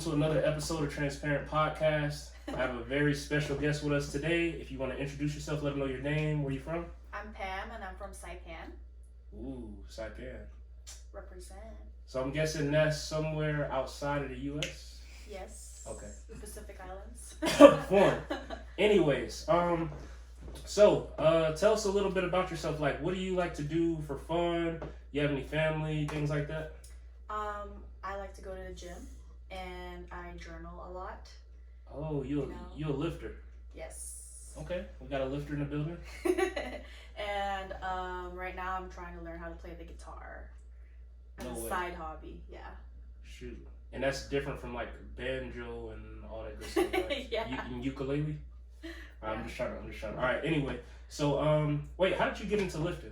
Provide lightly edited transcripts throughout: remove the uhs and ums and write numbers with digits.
to another episode of Transparent Podcast. I have a very special guest with us today. If you want to introduce yourself, let them know your name, where you from. I'm Pam, and I'm from Saipan. Ooh, Saipan. Represent. So I'm guessing that's somewhere outside of the U.S.? Yes. Okay. The Pacific Islands. Foreign. Anyways, so tell us a little bit about yourself. Like, what do you like to do for fun? You have any family, things like that? I like to go to the gym, and I journal a lot. Oh, you a lifter. Yes. Okay, we got a lifter in the building. And right now I'm trying to learn how to play the guitar as a side hobby. Yeah. Shoot. And that's different from like banjo and all that good stuff. Right? Yeah. Ukulele. Yeah. I'm just trying. All right. Anyway, so wait, how did you get into lifting?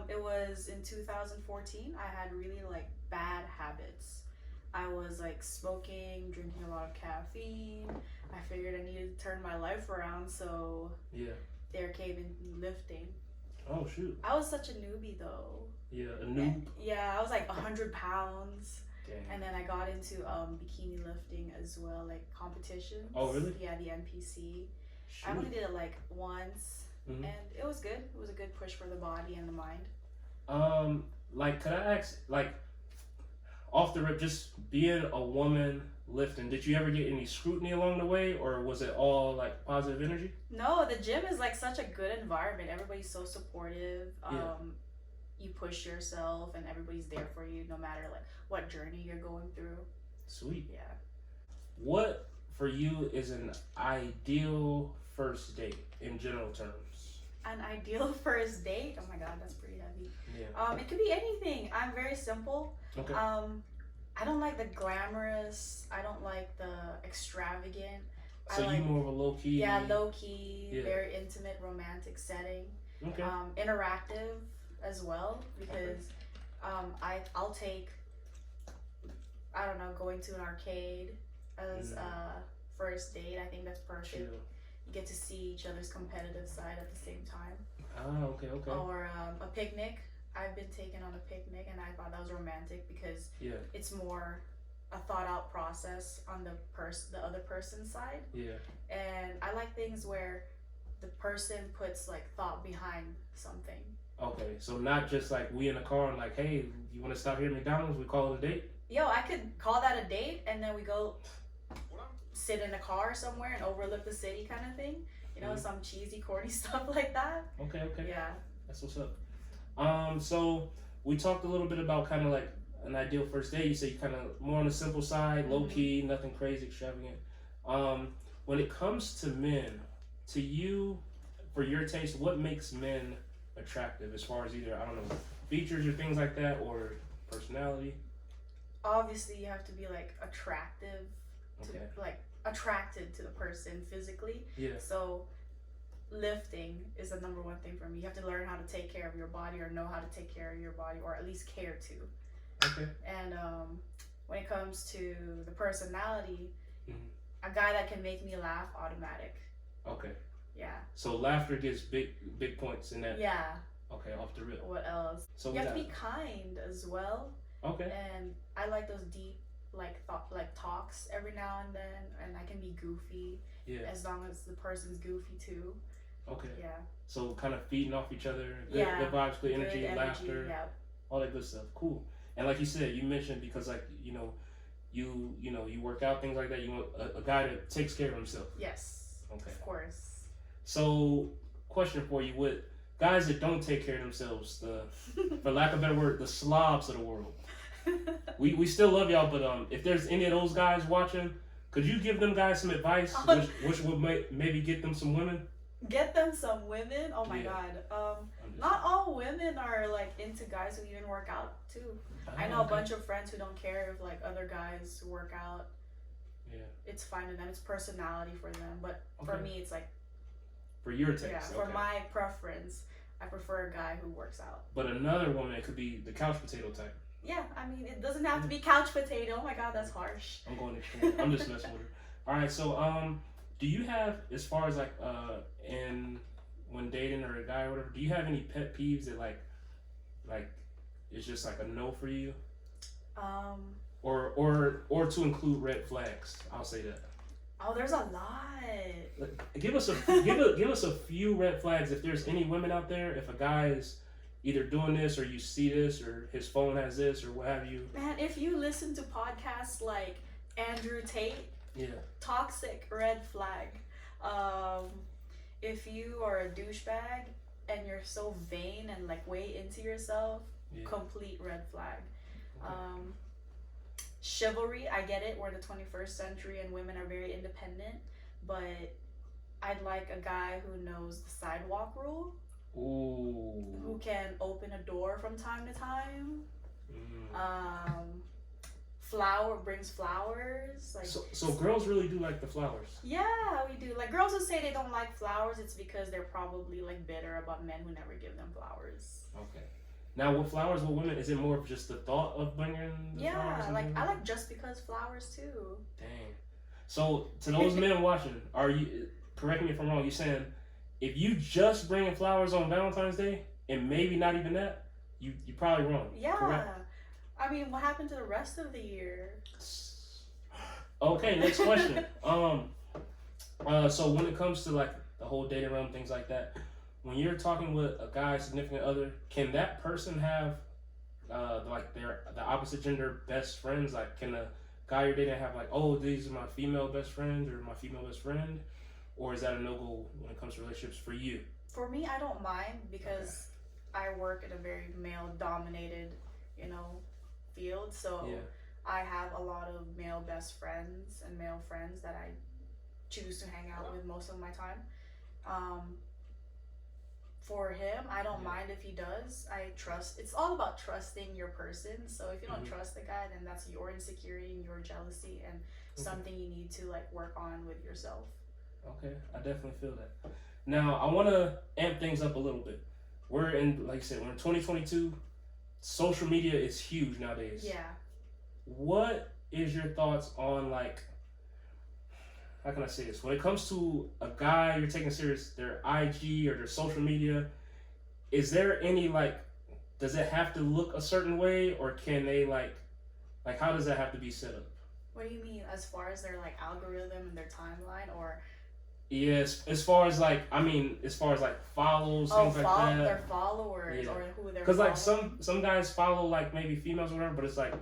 It was in 2014. I had really like bad habits. I was like smoking, drinking a lot of caffeine. I figured I needed to turn my life around, so yeah, there came in lifting. Oh shoot! I was such a newbie though. Yeah, a noob. Yeah, I was like 100 pounds. Dang. And then I got into bikini lifting as well, like competitions. Oh really? Yeah, the NPC. Shoot. I only did it like once, mm-hmm. and it was good. It was a good push for the body and the mind. Like, could I ask, like, off the rip, just being a woman lifting, did you ever get any scrutiny along the way, or was it all like positive energy? No, the gym is like such a good environment. Everybody's so supportive. Yeah. You push yourself, and everybody's there for you, no matter like what journey you're going through. Sweet. Yeah. What for you is an ideal first date in general terms? An ideal first date? Oh my god, that's pretty heavy. Yeah. It could be anything. I'm very simple. Okay. I don't like the glamorous. I don't like the extravagant. So you more of a low key? Yeah, low key, yeah. Very intimate, romantic setting. Okay. Interactive as well, because I'll take, I don't know, going to an arcade as a first date. I think that's perfect. Chill. You get to see each other's competitive side at the same time. Ah, okay. Or a picnic. I've been taken on a picnic, and I thought that was romantic because it's more a thought out process on the other person's side. Yeah. And I like things where the person puts like thought behind something. Okay, so not just like we in the car and like, hey, you want to stop here at McDonald's? We call it a date? Yo, I could call that a date, and then we go sit in a car somewhere and overlook the city kind of thing. You know, some cheesy, corny stuff like that. Okay. Yeah. That's what's up. So we talked a little bit about kind of like an ideal first date. You say you kind of more on the simple side, low key, nothing crazy, extravagant. When it comes to men, to you, for your taste, what makes men attractive as far as either, I don't know, features or things like that, or personality? Obviously, you have to be like attracted to the person physically. Yeah. So lifting is the number one thing for me. You have to learn how to take care of your body, or know how to take care of your body, or at least care to. Okay. And when it comes to the personality, a guy that can make me laugh, automatic. Okay. Yeah. So laughter gets big points in that. Yeah. Okay, off the rip. What else? So you have to be kind as well. Okay. And I like those deep talks every now and then, and I can be goofy. Yeah. As long as the person's goofy too. Okay. Yeah. So kind of feeding off each other, good vibes, good energy, laughter, all that good stuff. Cool. And like you said, you mentioned because like you work out, things like that. You want a guy that takes care of himself. Yes. Okay. Of course. So, question for you: with guys that don't take care of themselves, for lack of a better word, the slobs of the world. We still love y'all, but if there's any of those guys watching, could you give them guys some advice, which would maybe get them some women? Get them some women? Oh my god. Not all women are like into guys who even work out too. I know a bunch of friends who don't care if like other guys work out. Yeah. It's fine to them. It's personality for them. But for me, it's like. For your taste. Yeah. For my preference, I prefer a guy who works out. But another woman, it could be the couch potato type. Yeah, I mean, it doesn't have to be couch potato. Oh my god, that's harsh. I'm going extreme. I'm just messing with her. All right, so do you have, as far as like when dating or a guy or whatever, do you have any pet peeves that like it's just like a no for you? or to include red flags. I'll say that. Oh, there's a lot. Give us a give us a few red flags if there's any women out there. If a guy is either doing this or you see this or his phone has this or what have you. Man, if you listen to podcasts like Andrew Tate, Yeah. toxic red flag. If you are a douchebag and you're so vain and like way into yourself, Yeah. complete red flag. Okay. Chivalry, I get it, we're in the 21st century and women are very independent, but I'd like a guy who knows the sidewalk rule, Ooh. who can open a door from time to time. Brings flowers. Like So girls really do like the flowers. yeah, we do. Like girls who say they don't like flowers, it's because they're probably like bitter about men who never give them flowers. Okay. Now with flowers with women, is it more of just the thought of bringing the flowers? Yeah, like I like just because flowers too. Dang. So to those men watching, are you, correct me if I'm wrong, you're saying if you just bringing flowers on Valentine's Day and maybe not even that, you're probably wrong. Yeah. Correct? I mean, what happened to the rest of the year? Okay, next question. So when it comes to like the whole dating realm, things like that, when you're talking with a guy, significant other, can that person have like the opposite gender best friends? Like, can the guy you're dating have like, oh, these are my female best friend or my female best friend, or is that a no-go when it comes to relationships for you? For me, I don't mind because I work in a very male-dominated, field. So Yeah. I have a lot of male best friends and male friends that I choose to hang out with most of my time. For him, I don't mind if he does. I trust. It's all about trusting your person. So if you don't trust the guy, then that's your insecurity and your jealousy and something you need to like work on with yourself. Okay, I definitely feel that. Now I want to amp things up a little bit. We're in, like I said, we're in 2022. Social media is huge nowadays. Yeah. What is your thoughts on, like, how can I say this? When it comes to a guy you're taking serious, their IG or their social media, is there any, like, does it have to look a certain way, or can they, like how does that have to be set up? What do you mean as far as their, like, algorithm and their timeline, or? Yes, as far as like follows, things like that. Their followers, or who they're. Because like some guys follow like maybe females or whatever, but it's like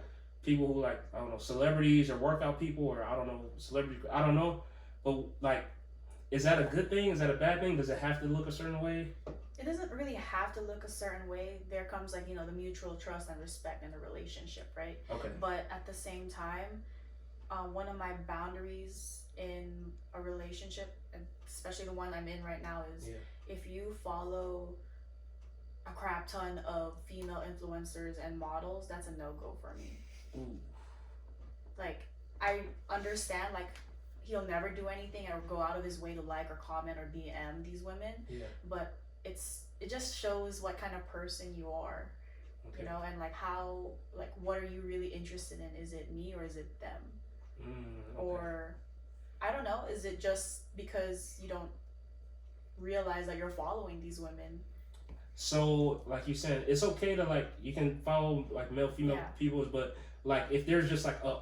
people who like, I don't know, celebrities or workout people, or I don't know, celebrities, I don't know. But like, is that a good thing? Is that a bad thing? Does it have to look a certain way? It doesn't really have to look a certain way. There comes like, the mutual trust and respect in the relationship, right? Okay. But at the same time, one of my boundaries in a relationship, and especially the one I'm in right now, is if you follow a crap ton of female influencers and models, that's a no-go for me. Ooh. Like, I understand, like, he'll never do anything or go out of his way to like or comment or DM these women, but it just shows what kind of person you are. Okay. And like how, like, what are you really interested in? Is it me or is it them? Okay. Or I don't know, is it just because you don't realize that you're following these women? So like you said, it's okay to like, you can follow like male, female people, but like if there's just like a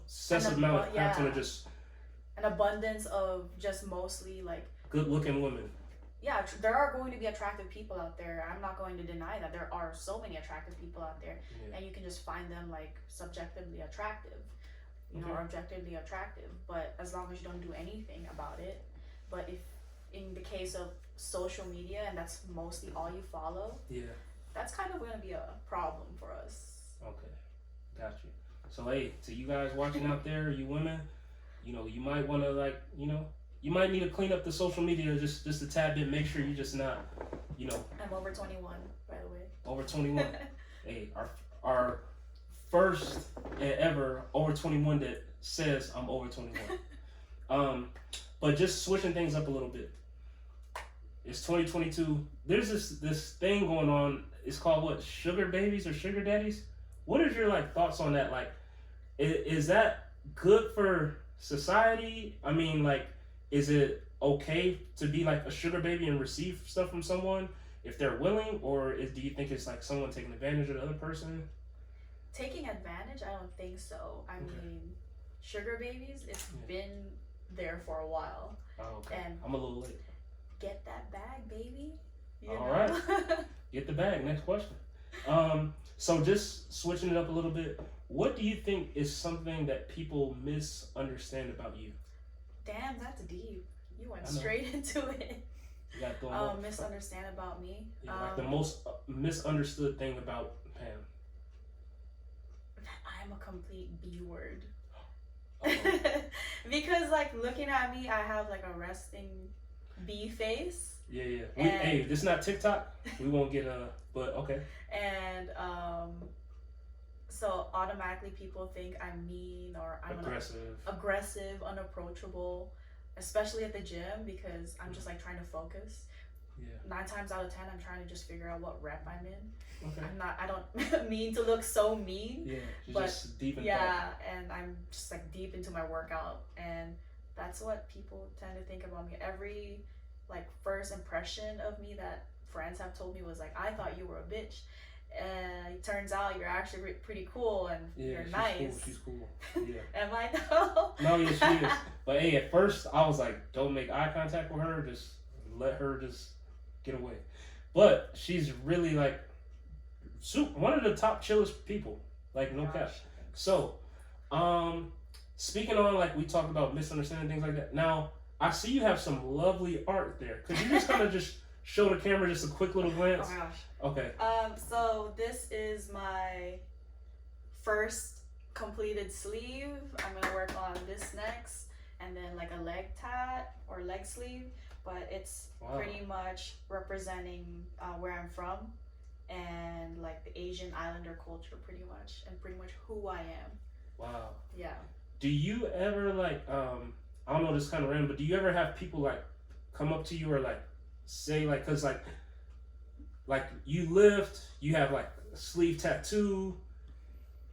excessive amount of content of just an abundance of just mostly like good looking women. Yeah, there are going to be attractive people out there. I'm not going to deny that there are so many attractive people out there, and you can just find them like subjectively attractive, or objectively attractive. But as long as you don't do anything about it. But if in the case of social media and that's mostly all you follow, that's kind of going to be a problem for us. Okay, got you. So hey, to you guys watching out there, you women, you might want to like, you might need to clean up the social media just a tad bit. Make sure you're just not, I'm over 21, by the way. Over 21. Hey, our first and ever over 21 that says I'm over 21. But just switching things up a little bit. It's 2022. There's this thing going on. It's called what? Sugar babies or sugar daddies? What is your like thoughts on that? Like, is that good for society? I mean, like, is it okay to be like a sugar baby and receive stuff from someone if they're willing, or do you think it's like someone taking advantage of the other person? taking advantage, I don't think so. I mean, sugar babies, it's been there for a while. Oh, okay. And I'm a little late. get that bag, baby. All right. Get the bag. Next question. So just switching it up a little bit, what do you think is something that people misunderstand about you? Damn, that's deep. You went straight into it. You got to misunderstand about me. Yeah, like the most misunderstood thing about Pam. I'm a complete B word. Because like looking at me, I have like a resting B face. Yeah. Hey, this is not TikTok. We won't get but okay. And so automatically people think I'm mean or I'm aggressive, unapproachable, especially at the gym because I'm just like trying to focus. Yeah. 9 times out of 10, I'm trying to just figure out what rep I'm in. Okay. I don't mean to look so mean. Yeah, you're just deep in thought. Yeah, and I'm just like deep into my workout, and that's what people tend to think about me. Every like first impression of me that friends have told me was like, I thought you were a bitch. It turns out you're actually pretty cool and you're nice. She's cool. Yeah. Am I though? No, yeah, she is. But hey, at first I was like, don't make eye contact with her. Just let her just get away. But she's really like one of the top chillest people. Like no cap. So, speaking on like we talked about misunderstanding things like that. Now I see you have some lovely art there. Could you just kind of just show the camera just a quick little glance? Oh my gosh. Okay. So this is my first completed sleeve. I'm gonna work on this next, and then like a leg tat or leg sleeve. But it's pretty much representing where I'm from and like the Asian Islander culture, pretty much, and pretty much who I am. Wow. Yeah. Do you ever like I don't know, this kind of random, but do you ever have people like come up to you or like say like, cause like you lift, you have like a sleeve tattoo,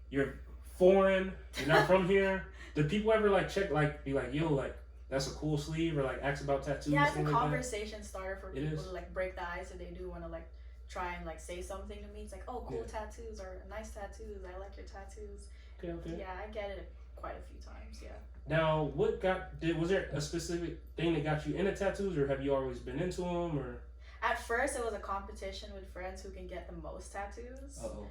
you're foreign, you're not from here. Do people ever like check, like be like, yo, like that's a cool sleeve, or like ask about tattoos? Yeah, it's a like conversation starter for people is. to like break the ice if they do want to like try and like say something to me. It's like, oh, cool tattoos or nice tattoos. I like your tattoos. Okay. Yeah, I get it quite a few times. Yeah. Now, was there a specific thing that got you into tattoos, or have you always been into them, or? At first, it was a competition with friends who can get the most tattoos. Uh-oh.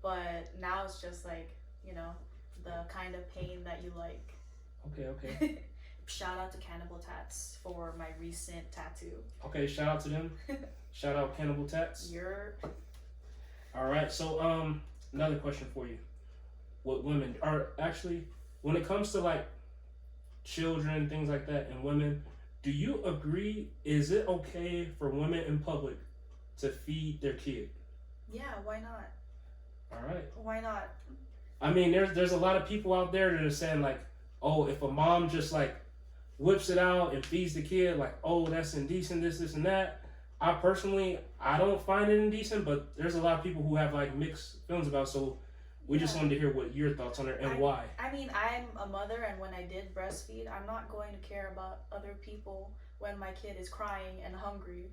But now it's just like, you know, the kind of pain that you like. Okay. Shout out to Cannibal Tats for my recent tattoo. Okay, shout out to them. Shout out Cannibal Tats. All right, so another question for you. What women are actually, when it comes to like children, things like that, and women, do you agree, is it okay for women in public to feed their kid? Yeah, why not? All right. Why not? I mean, there's a lot of people out there that are saying like, oh, if a mom just like whips it out and feeds the kid, like, oh, that's indecent, this and that. I personally, I don't find it indecent, but there's a lot of people who have like mixed feelings about it, so we just wanted to hear what your thoughts on it and why. I mean, I'm a mother, and when I did breastfeed, I'm not going to care about other people when my kid is crying and hungry.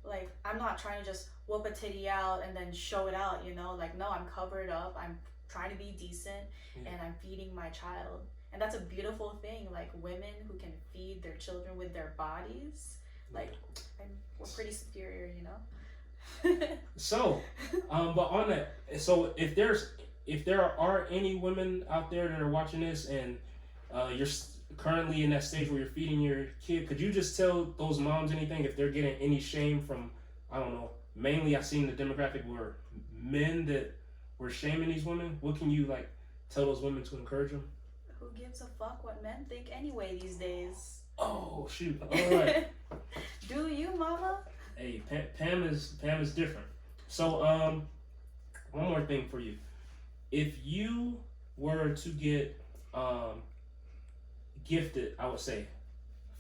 Like, I'm not trying to just whoop a titty out and then show it out, you know? Like, no, I'm covered up, I'm trying to be decent, and I'm feeding my child. And that's a beautiful thing, like women who can feed their children with their bodies. Like, we're pretty superior, you know? So, but on that, so if there are any women out there that are watching this and you're currently in that stage where you're feeding your kid, could you just tell those moms anything if they're getting any shame from, I don't know, mainly I've seen the demographic were men that were shaming these women? What can you like tell those women to encourage them? Who gives a fuck what men think anyway these days? Oh shoot! All right. Do you, mama? Hey, Pam is different. So one more thing for you. If you were to get gifted, I would say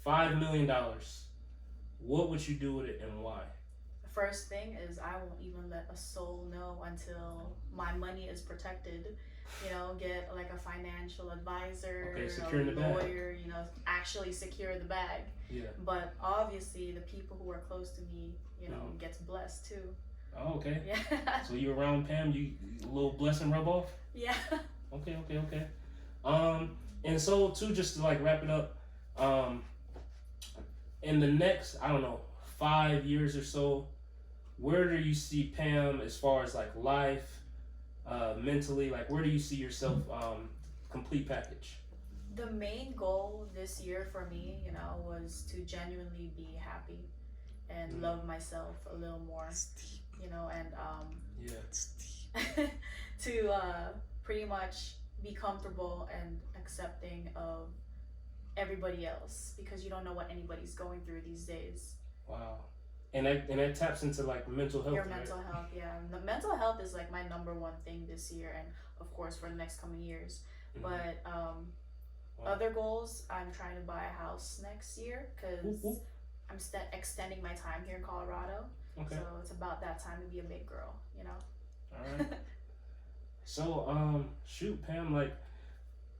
$5 million, what would you do with it and why? The first thing is I won't even let a soul know until my money is protected. You know, get like a financial advisor, a lawyer, you know, actually secure the bag. Yeah. But obviously the people who are close to me, you know, gets blessed too. Oh, okay. Yeah. So you around Pam, you a little blessing rub off? Yeah. Okay. And so too, just to like wrap it up, in the next, I don't know, 5 years or so, where do you see Pam as far as like life, mentally, like where do you see yourself, complete package? The main goal this year for me, was to genuinely be happy and love myself a little more, and Yeah. to pretty much be comfortable and accepting of everybody else, because you don't know what anybody's going through these days. Wow. And that taps into like mental health. Your right? mental health, yeah. And the mental health is like my number one thing this year, and of course for the next coming years. Mhm. But Wow. other goals, I'm trying to buy a house next year because I'm extending my time here in Colorado. Okay. So it's about that time to be a big girl, All right. So shoot, Pam, like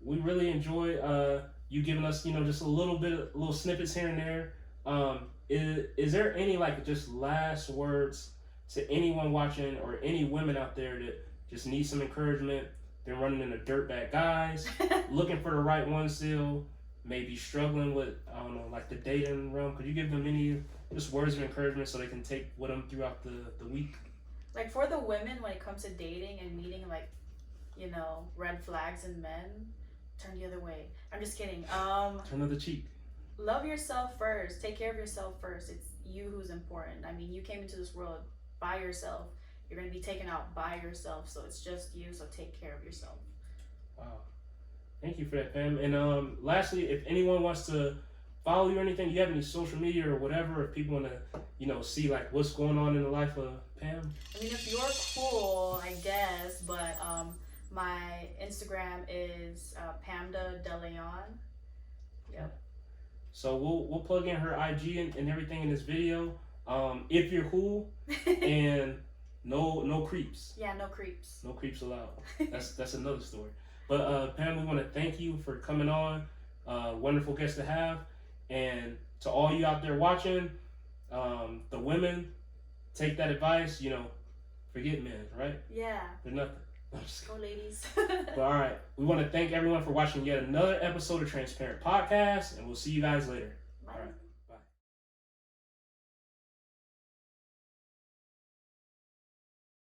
we really enjoy you giving us, just a little snippets here and there. Is there any like just last words to anyone watching or any women out there that just need some encouragement? Been running into dirtbag guys, looking for the right one still, maybe struggling with, I don't know, like the dating realm. Could you give them any just words of encouragement so they can take with them throughout the week? Like for the women, when it comes to dating and meeting like, red flags in men, turn the other way. I'm just kidding. Turn of the cheek. Love yourself first. Take care of yourself first. It's you who's important. I mean, you came into this world by yourself. You're going to be taken out by yourself. So it's just you. So take care of yourself. Wow. Thank you for that, Pam. And lastly, if anyone wants to follow you or anything, do you have any social media or whatever, if people want to, see like what's going on in the life of Pam? I mean, if you're cool, I guess. But my Instagram is Pamda DeLeon. Yep. So we'll plug in her IG and everything in this video. If you're cool and no creeps. Yeah, no creeps. No creeps allowed. That's another story. But Pam, we want to thank you for coming on. Wonderful guest to have. And to all you out there watching, the women, take that advice. Forget men, right? Yeah. They're nothing. Go ladies. But all right, we want to thank everyone for watching yet another episode of Transparent Podcast, and we'll see you guys later. Bye. All right.